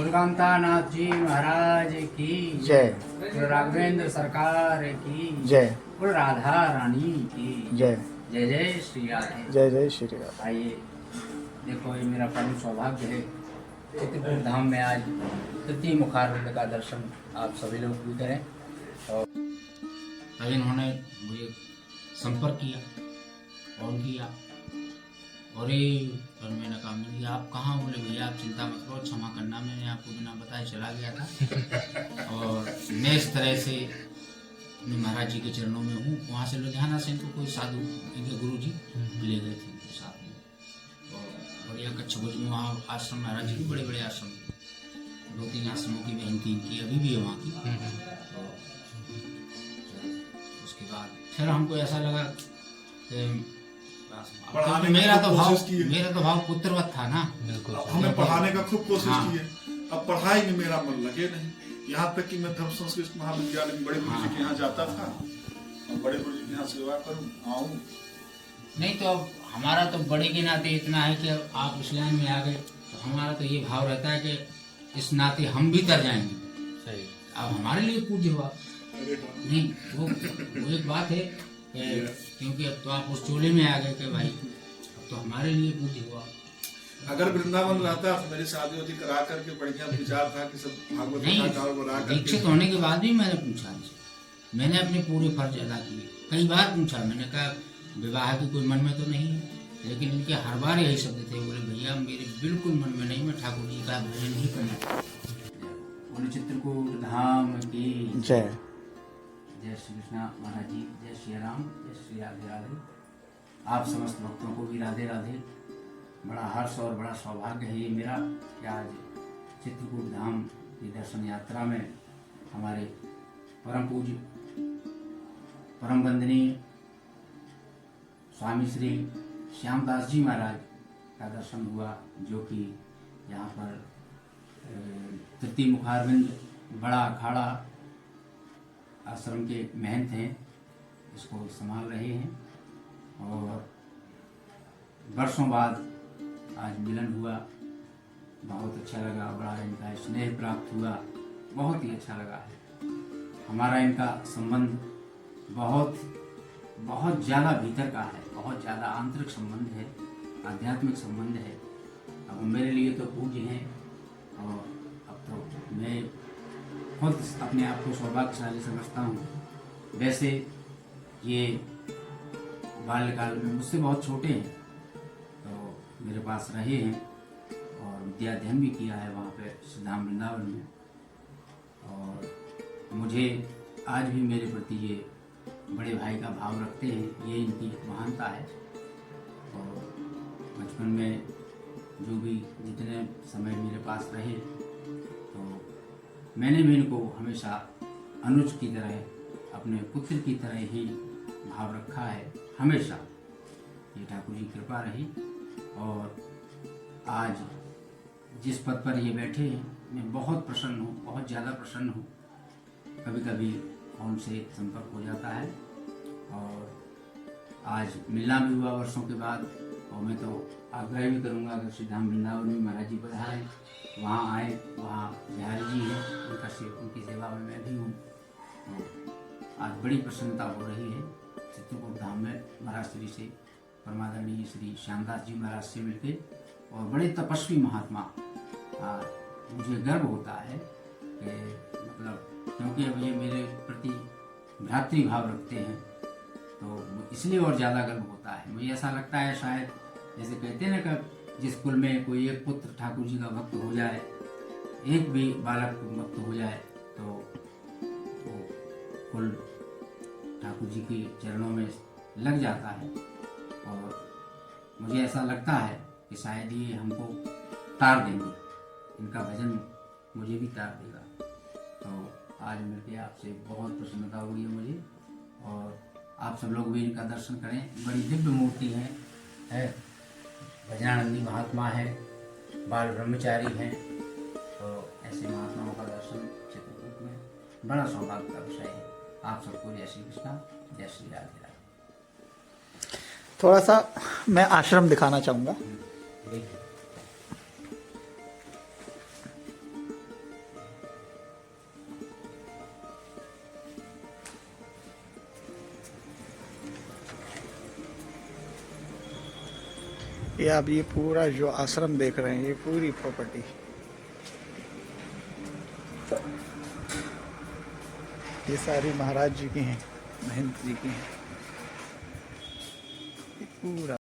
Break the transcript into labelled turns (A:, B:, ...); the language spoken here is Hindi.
A: दुर्गावता नाथ जी महाराज की
B: जय।
A: गुरु राघवेंद्र सरकार की
B: जय।
A: गुरु राधा रानी की
B: जय।
A: जय जय श्री राधे।
B: जय जय श्री राधे।
A: आइए देखो, ये मेरा परम सौभाग्य है चित्रकूट धाम में आज तृतीय मुखारविंद का दर्शन आप सभी लोग भी करें। और तभी इन्होंने मुझे संपर्क किया, फोन किया और ये और मैंने कहा मिल आप कहाँ? बोले भैया आप चिंता मत करो, क्षमा करना मैंने आपको बिना बताए चला गया था। और मैं इस तरह से महाराज जी के चरणों में हूँ। वहाँ से लुधियाना से इनको कोई साधु इनके गुरु जी ले गए थे इनके साथ में। और बढ़िया कच्छ भुज में वहाँ आश्रम, महाराज जी के बड़े बड़े आश्रम थे, 2-3 आश्रमों की बहन थी इनकी, अभी भी है वहाँ की। और उसके बाद फिर हमको ऐसा लगा कि मेरा तो भाव पुत्रवत था ना।
C: हमें पढ़ाने का खूब कोशिश की है। अब पढ़ाई में मेरा मन लगे नहीं, यहाँ तक कि मैं धर्म संस्कृत महाविद्यालय में बड़े गुरु जी के यहाँ जाता था, अब बड़े गुरु जी के यहाँ सेवा करूँ आऊँ।
A: नहीं तो अब हमारा तो बड़े के नाते इतना है कि आप इस लाइन में आ गए तो हमारा तो ये भाव रहता है कि इस नाते हम भी तर जाएंगे। सही। अब हमारे लिए पूज्य हुआ नहीं, वो एक बात है क्योंकि अब तो आप उस चोले में आ गए कि भाई अब तो हमारे लिए पूज्य हुआ।
C: अगर वृंदावन रहता तो मेरी शादी वादी करा करके बढ़िया विचार था कि सब भागवत
A: नहीं, दीक्षित होने के बाद भी मैंने पूछा, मैंने अपने पूरे फर्ज अदा किए। कई बार पूछा, मैंने कहा विवाह की कोई मन में तो नहीं है, लेकिन इनके हर बार यही शब्द थे, बोले भैया मेरे बिल्कुल मन में नहीं, मैं ठाकुर जी का भजन ही करना। चित्रकूट धाम की
B: जय।
A: जय श्री कृष्ण महाराज जी, जय श्री राम, जय श्री राधे राधे। आप समस्त भक्तों को भी राधे राधे। बड़ा हर्ष और बड़ा सौभाग्य है ये मेरा कि आज चित्रकूट धाम की दर्शन यात्रा में हमारे परम पूज्य परम वंदनीय स्वामी श्री श्यामदास जी महाराज का दर्शन हुआ, जो कि यहाँ पर तृतीय मुखारविंद बड़ा अखाड़ा आश्रम के महंत हैं, इसको संभाल रहे हैं। और वर्षों बाद आज मिलन हुआ, बहुत अच्छा लगा, बड़ा इनका स्नेह प्राप्त हुआ, बहुत ही अच्छा लगा है। हमारा इनका संबंध बहुत ज़्यादा भीतर का है, बहुत ज़्यादा आंतरिक संबंध है, आध्यात्मिक संबंध है। अब मेरे लिए तो पूज्य हैं और अब तो मैं खुद अपने आप को सौभाग्यशाली समझता हूँ। वैसे ये बाल्यकाल में मुझसे बहुत छोटे हैं, तो मेरे पास रहे हैं और विद्या अध्ययन भी किया है वहाँ पे सिद्धाम वृंदावन में। और मुझे आज भी मेरे प्रति ये बड़े भाई का भाव रखते हैं, ये इनकी महानता है। और बचपन में जो भी जितने समय मेरे पास रहे तो मैंने भी इनको हमेशा अनुज की तरह, अपने पुत्र की तरह ही भाव रखा है हमेशा। ये ठाकुर जी कृपा रही। और आज जिस पद पर ये बैठे हैं मैं बहुत प्रसन्न हूँ, बहुत ज़्यादा प्रसन्न हूँ। कभी कभी फोन से संपर्क हो जाता है और आज मिलना भी हुआ वर्षों के बाद। और मैं तो आग्रह भी करूँगा अगर श्रीधाम वृंदावन में महाराज जी पधारें, वहाँ आए, वहाँ बिहारी जी हैं, उनकी सेवा में मैं भी हूँ। तो आज बड़ी प्रसन्नता हो रही है चित्रकूट धाम में महाराज श्री से, परमादरणीय श्री श्यामदास जी महाराज से मिलके। और बड़े तपस्वी महात्मा, मुझे गर्व होता है कि मतलब क्योंकि अब ये मेरे प्रति भ्रातृभाव रखते हैं तो इसलिए और ज़्यादा गर्व होता है। मुझे ऐसा लगता है शायद जैसे कहते हैं ना कि जिस कुल में कोई एक पुत्र ठाकुर जी का भक्त हो जाए, एक भी बालक भक्त हो जाए, तो वो कुल ठाकुर जी के चरणों में लग जाता है। और मुझे ऐसा लगता है कि शायद ये हमको तार देंगे, इनका भजन मुझे भी तार देगा। तो आज मिलके आपसे बहुत प्रसन्नता हुई है मुझे। और आप सब लोग भी इनका दर्शन करें, बड़ी दिव्य मूर्ति है भजनानंदी महात्मा है, बाल ब्रह्मचारी हैं। तो ऐसे महात्माओं का दर्शन चित्रकूट में बड़ा सौभाग्य का विषय है। आप सबको जय श्री कृष्णा, जय श्री राधे राधे।
B: थोड़ा सा मैं आश्रम दिखाना चाहूँगा।
A: देखिए
B: ये आप ये पूरा जो आश्रम देख रहे हैं, ये पूरी प्रॉपर्टी ये सारी महाराज जी की हैं, महंत जी की हैं, ये पूरा